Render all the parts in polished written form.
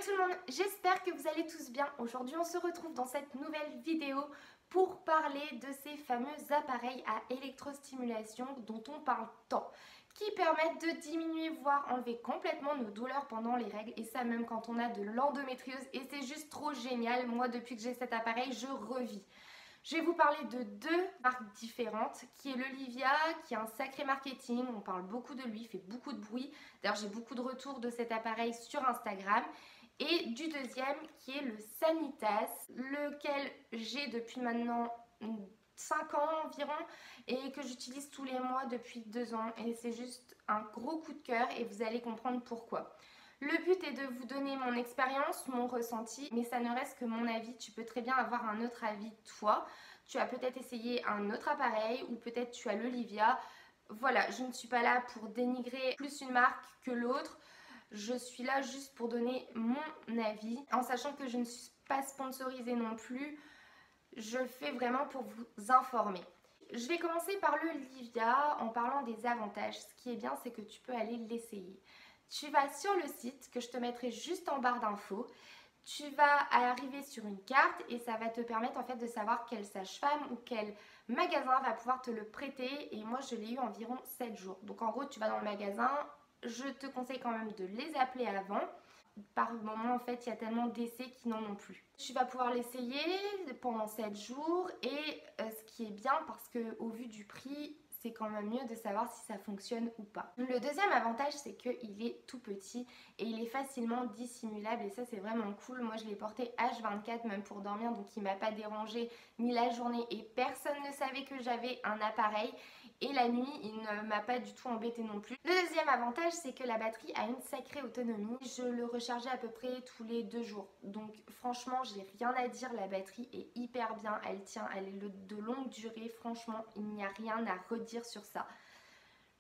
tout le monde, j'espère que vous allez tous bien. Aujourd'hui on se retrouve dans cette nouvelle vidéo pour parler de ces fameux appareils à électrostimulation dont on parle tant, qui permettent de diminuer voire enlever complètement nos douleurs pendant les règles, et ça même quand on a de l'endométriose, et c'est juste trop génial. Moi depuis que j'ai cet appareil je revis. Je vais vous parler de deux marques différentes, qui est le Livia, qui a un sacré marketing, on parle beaucoup de lui, il fait beaucoup de bruit. D'ailleurs j'ai beaucoup de retours de cet appareil sur Instagram. Et du deuxième qui est le Sanitas, lequel j'ai depuis maintenant 5 ans environ et que j'utilise tous les mois depuis 2 ans. Et c'est juste un gros coup de cœur et vous allez comprendre pourquoi. Le but est de vous donner mon expérience, mon ressenti, mais ça ne reste que mon avis. Tu peux très bien avoir un autre avis toi. Tu as peut-être essayé un autre appareil ou peut-être tu as le Livia. Voilà, je ne suis pas là pour dénigrer plus une marque que l'autre. Je suis là juste pour donner mon avis, en sachant que je ne suis pas sponsorisée non plus. Je le fais vraiment pour vous informer. Je vais commencer par le Livia en parlant des avantages. Ce qui est bien, c'est que tu peux aller l'essayer. Tu vas sur le site que je te mettrai juste en barre d'infos. Tu vas arriver sur une carte et ça va te permettre en fait de savoir quelle sage-femme ou quel magasin va pouvoir te le prêter. Et moi, je l'ai eu environ 7 jours. Donc en gros, tu vas dans le magasin. Je te conseille quand même de les appeler avant. Par moment, en fait, il y a tellement d'essais qui n'en ont plus. Tu vas pouvoir l'essayer pendant 7 jours et ce qui est bien parce qu'au vu du prix, c'est quand même mieux de savoir si ça fonctionne ou pas. Le deuxième avantage, c'est qu'il est tout petit et il est facilement dissimulable et ça c'est vraiment cool. Moi je l'ai porté H24 même pour dormir, donc il m'a pas dérangé ni la journée et personne ne savait que j'avais un appareil. Et la nuit, il ne m'a pas du tout embêté non plus. Le deuxième avantage, c'est que la batterie a une sacrée autonomie. Je le rechargeais à peu près tous les 2 jours. Donc franchement, j'ai rien à dire. La batterie est hyper bien. Elle tient, elle est de longue durée. Franchement, il n'y a rien à redire sur ça.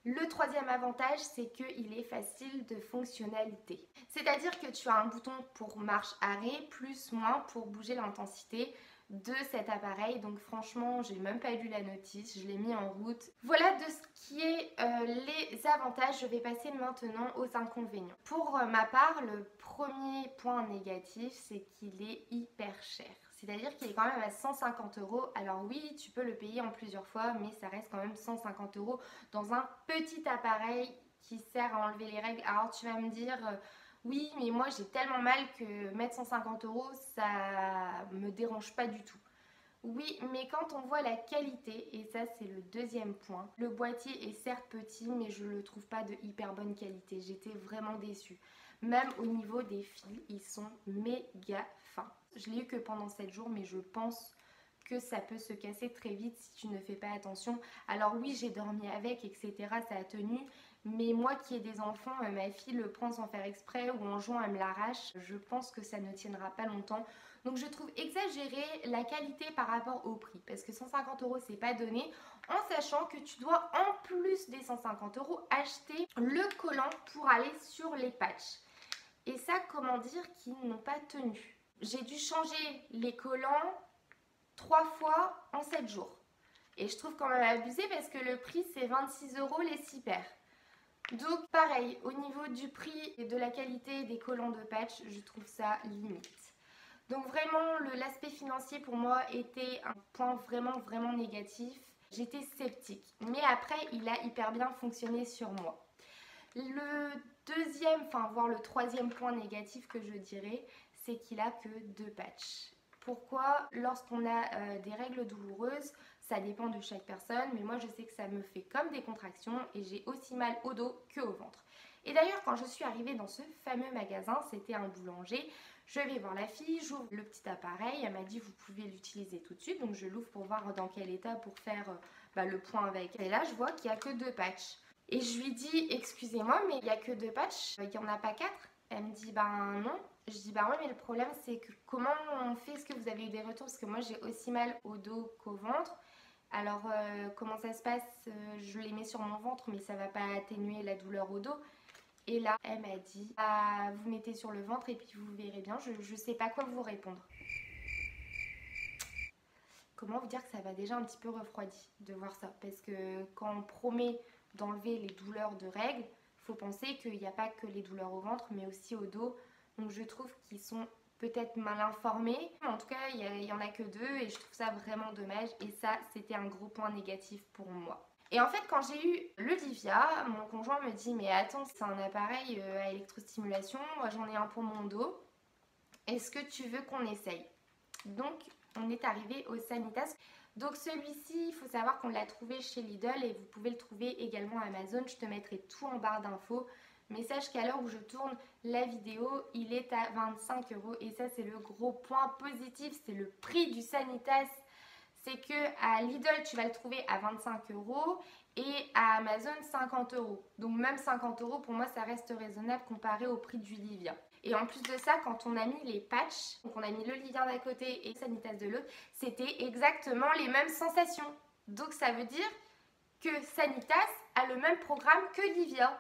Le troisième avantage, c'est qu'il est facile de fonctionnalité. C'est-à-dire que tu as un bouton pour marche-arrêt, plus moins pour bouger l'intensité de cet appareil. Donc franchement, j'ai même pas lu la notice, je l'ai mis en route. Voilà de ce qui est les avantages. Je vais passer maintenant aux inconvénients. Pour ma part, le premier point négatif, c'est qu'il est hyper cher. C'est-à-dire qu'il est quand même à 150 €. Alors oui, tu peux le payer en plusieurs fois, mais ça reste quand même 150 € dans un petit appareil qui sert à enlever les règles. Alors tu vas me dire, oui, mais moi j'ai tellement mal que mettre 150 €, ça me dérange pas du tout. Oui, mais quand on voit la qualité, et ça c'est le deuxième point, le boîtier est certes petit, mais je le trouve pas de hyper bonne qualité. J'étais vraiment déçue. Même au niveau des fils, ils sont méga fins. Je l'ai eu que pendant 7 jours, mais je pense que ça peut se casser très vite si tu ne fais pas attention. Alors oui, j'ai dormi avec, etc. Ça a tenu. Mais moi qui ai des enfants, ma fille le prend sans faire exprès ou en jouant elle me l'arrache. Je pense que ça ne tiendra pas longtemps. Donc je trouve exagéré la qualité par rapport au prix. Parce que 150 € c'est pas donné. En sachant que tu dois en plus des 150 € acheter le collant pour aller sur les patchs. Et ça, comment dire qu'ils n'ont pas tenu. J'ai dû changer les collants 3 fois en 7 jours. Et je trouve quand même abusé parce que le prix c'est 26 € les 6 paires. Donc pareil, au niveau du prix et de la qualité des collants de patch, je trouve ça limite. Donc vraiment, l'aspect financier pour moi était un point vraiment négatif. J'étais sceptique. Mais après, il a hyper bien fonctionné sur moi. Le deuxième, voire le troisième point négatif que je dirais, c'est qu'il a que 2 patchs. Pourquoi? Lorsqu'on a des règles douloureuses, ça dépend de chaque personne, mais moi je sais que ça me fait comme des contractions et j'ai aussi mal au dos que au ventre. Et d'ailleurs, quand je suis arrivée dans ce fameux magasin, c'était un boulanger, je vais voir la fille, j'ouvre le petit appareil, elle m'a dit vous pouvez l'utiliser tout de suite, donc je l'ouvre pour voir dans quel état pour faire le point avec. Et là je vois qu'il n'y a que 2 patchs. Et je lui dis excusez-moi mais il n'y a que 2 patchs, il n'y en a pas 4? Elle me dit ben non. Je dis bah ouais mais le problème c'est que comment on fait, est-ce que vous avez eu des retours? Parce que moi j'ai aussi mal au dos qu'au ventre. Alors comment ça se passe? Je les mets sur mon ventre mais ça va pas atténuer la douleur au dos. Et là elle m'a dit ah, vous mettez sur le ventre et puis vous verrez bien, je sais pas quoi vous répondre. Comment vous dire que ça va déjà un petit peu refroidi de voir ça, parce que quand on promet d'enlever les douleurs de règles, il faut penser qu'il n'y a pas que les douleurs au ventre mais aussi au dos. Donc je trouve qu'ils sont peut-être mal informés. En tout cas, il y en a que 2 et je trouve ça vraiment dommage. Et ça, c'était un gros point négatif pour moi. Et en fait, quand j'ai eu le Livia, mon conjoint me dit mais attends, c'est un appareil à électrostimulation, moi j'en ai un pour mon dos. Est-ce que tu veux qu'on essaye? Donc, on est arrivé au Sanitas. Donc celui-ci, il faut savoir qu'on l'a trouvé chez Lidl et vous pouvez le trouver également à Amazon. Je te mettrai tout en barre d'infos. Mais sache qu'à l'heure où je tourne la vidéo, il est à 25 € et ça c'est le gros point positif, c'est le prix du Sanitas. C'est que à Lidl tu vas le trouver à 25 € et à Amazon 50 €. Donc même 50 € pour moi ça reste raisonnable comparé au prix du Livia. Et en plus de ça, quand on a mis les patchs, donc on a mis le Livia d'un côté et le Sanitas de l'autre, c'était exactement les mêmes sensations. Donc ça veut dire que Sanitas a le même programme que Livia.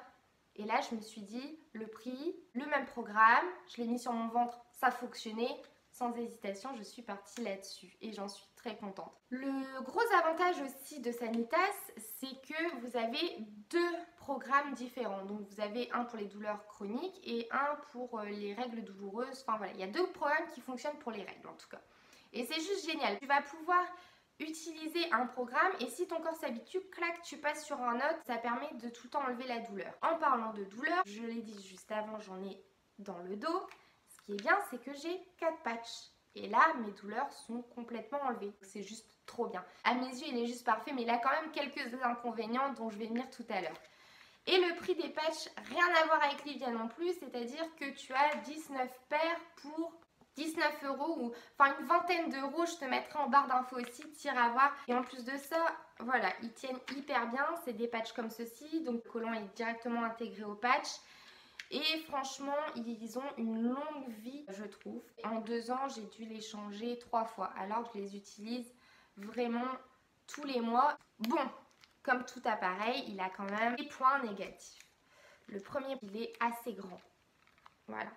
Et là, je me suis dit, le prix, le même programme, je l'ai mis sur mon ventre, ça fonctionnait. Sans hésitation, je suis partie là-dessus et j'en suis très contente. Le gros avantage aussi de Sanitas, c'est que vous avez 2 programmes différents. Donc vous avez un pour les douleurs chroniques et un pour les règles douloureuses. Enfin voilà, il y a 2 programmes qui fonctionnent pour les règles en tout cas. Et c'est juste génial. Tu vas pouvoir utiliser un programme et si ton corps s'habitue, clac, tu passes sur un autre, ça permet de tout le temps enlever la douleur. En parlant de douleur, je l'ai dit juste avant, j'en ai dans le dos. Ce qui est bien, c'est que j'ai 4 patchs. Et là, mes douleurs sont complètement enlevées. C'est juste trop bien. À mes yeux, il est juste parfait, mais il a quand même quelques inconvénients dont je vais venir tout à l'heure. Et le prix des patchs, rien à voir avec Livia non plus, c'est-à-dire que tu as 19 paires pour 19 € ou enfin une vingtaine d'euros, je te mettrai en barre d'infos aussi, tire à voir. Et en plus de ça, voilà, ils tiennent hyper bien, c'est des patchs comme ceci, donc le collant est directement intégré au patch. Et franchement, ils ont une longue vie, je trouve. En 2 ans, j'ai dû les changer 3 fois, alors que je les utilise vraiment tous les mois. Bon, comme tout appareil, il a quand même des points négatifs. Le premier, il est assez grand. Voilà.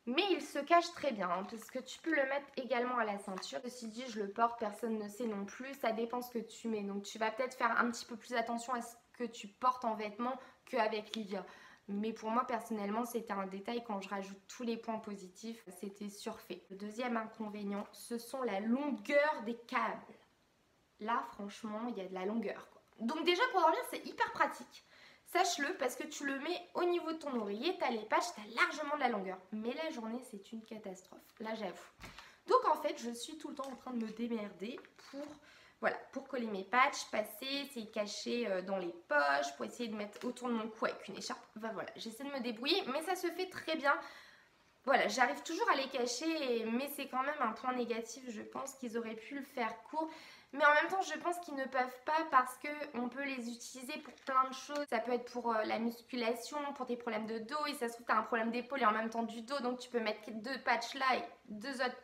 Mais il se cache très bien, hein, parce que tu peux le mettre également à la ceinture. Ceci dit, je le porte, personne ne sait non plus. Ça dépend ce que tu mets. Donc tu vas peut-être faire un petit peu plus attention à ce que tu portes en vêtements qu'avec Livia. Mais pour moi, personnellement, c'était un détail. Quand je rajoute tous les points positifs, c'était surfait. Le deuxième inconvénient, ce sont la longueur des câbles. Là, franchement, il y a de la longueur, quoi. Donc déjà, pour dormir, c'est hyper pratique. Sache-le parce que tu le mets au niveau de ton oreiller, tu as les patchs, tu as largement de la longueur. Mais la journée, c'est une catastrophe. Là, j'avoue. Donc en fait, je suis tout le temps en train de me démerder pour coller mes patchs, passer, essayer de cacher dans les poches, pour essayer de mettre autour de mon cou avec une écharpe. Enfin, voilà, j'essaie de me débrouiller, mais ça se fait très bien. Voilà, j'arrive toujours à les cacher, mais c'est quand même un point négatif. Je pense qu'ils auraient pu le faire court. Mais en même temps, je pense qu'ils ne peuvent pas parce qu'on peut les utiliser pour plein de choses. Ça peut être pour la musculation, pour tes problèmes de dos. Et ça se trouve, tu as un problème d'épaule et en même temps du dos. Donc, tu peux mettre 2 patchs là et 2 autres.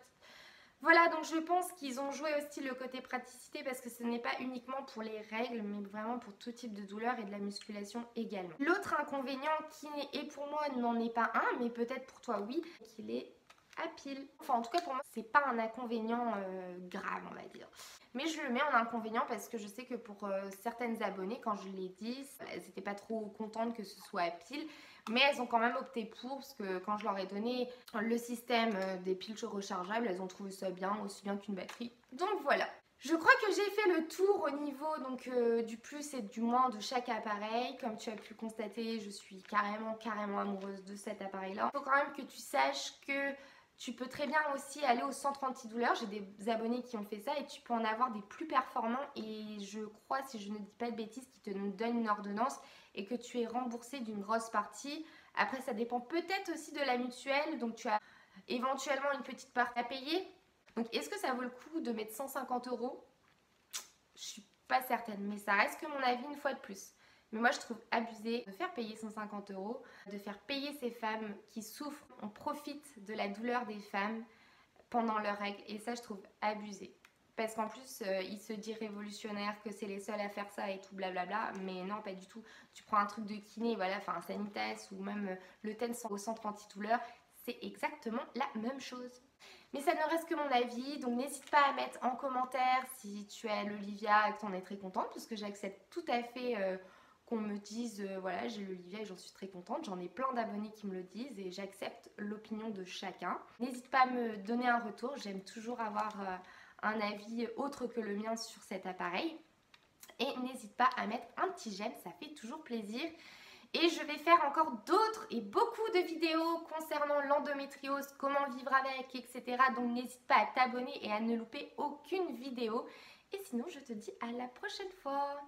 Voilà, donc je pense qu'ils ont joué aussi le côté praticité parce que ce n'est pas uniquement pour les règles, mais vraiment pour tout type de douleur et de la musculation également. L'autre inconvénient qui est pour moi n'en est pas un, mais peut-être pour toi oui, qu'il est à pile. Enfin en tout cas pour moi c'est pas un inconvénient grave on va dire. Mais je le mets en inconvénient parce que je sais que pour certaines abonnées, quand je l'ai dit, elles n'étaient pas trop contentes que ce soit à pile. Mais elles ont quand même opté pour, parce que quand je leur ai donné le système des piles rechargeables, elles ont trouvé ça bien, aussi bien qu'une batterie. Donc voilà. Je crois que j'ai fait le tour au niveau donc, du plus et du moins de chaque appareil. Comme tu as pu constater, je suis carrément amoureuse de cet appareil-là. Il faut quand même que tu saches que tu peux très bien aussi aller au centre antidouleur. J'ai des abonnés qui ont fait ça et tu peux en avoir des plus performants. Et je crois, si je ne dis pas de bêtises, qu'ils te donnent une ordonnance et que tu es remboursé d'une grosse partie. Après, ça dépend peut-être aussi de la mutuelle. Donc, tu as éventuellement une petite part à payer. Donc, est-ce que ça vaut le coup de mettre 150 €? Je suis pas certaine, mais ça reste que mon avis une fois de plus. Mais moi, je trouve abusé de faire payer 150 €, de faire payer ces femmes qui souffrent. On profite de la douleur des femmes pendant leurs règles. Et ça, je trouve abusé. Parce qu'en plus, il se dit révolutionnaire, que c'est les seuls à faire ça et tout blablabla. Mais non, pas du tout. Tu prends un truc de kiné, voilà, enfin un Sanitas ou même le TENS au centre antidouleur. C'est exactement la même chose. Mais ça ne reste que mon avis, donc n'hésite pas à mettre en commentaire si tu as le Livia et que tu en es très contente, parce que j'accepte tout à fait qu'on me dise voilà, j'ai l'Olivia et j'en suis très contente. J'en ai plein d'abonnés qui me le disent et j'accepte l'opinion de chacun. N'hésite pas à me donner un retour, j'aime toujours avoir un avis autre que le mien sur cet appareil. Et n'hésite pas à mettre un petit j'aime, ça fait toujours plaisir. Et je vais faire encore d'autres et beaucoup de vidéos concernant l'endométriose, comment vivre avec, etc. Donc n'hésite pas à t'abonner et à ne louper aucune vidéo. Et sinon, je te dis à la prochaine fois.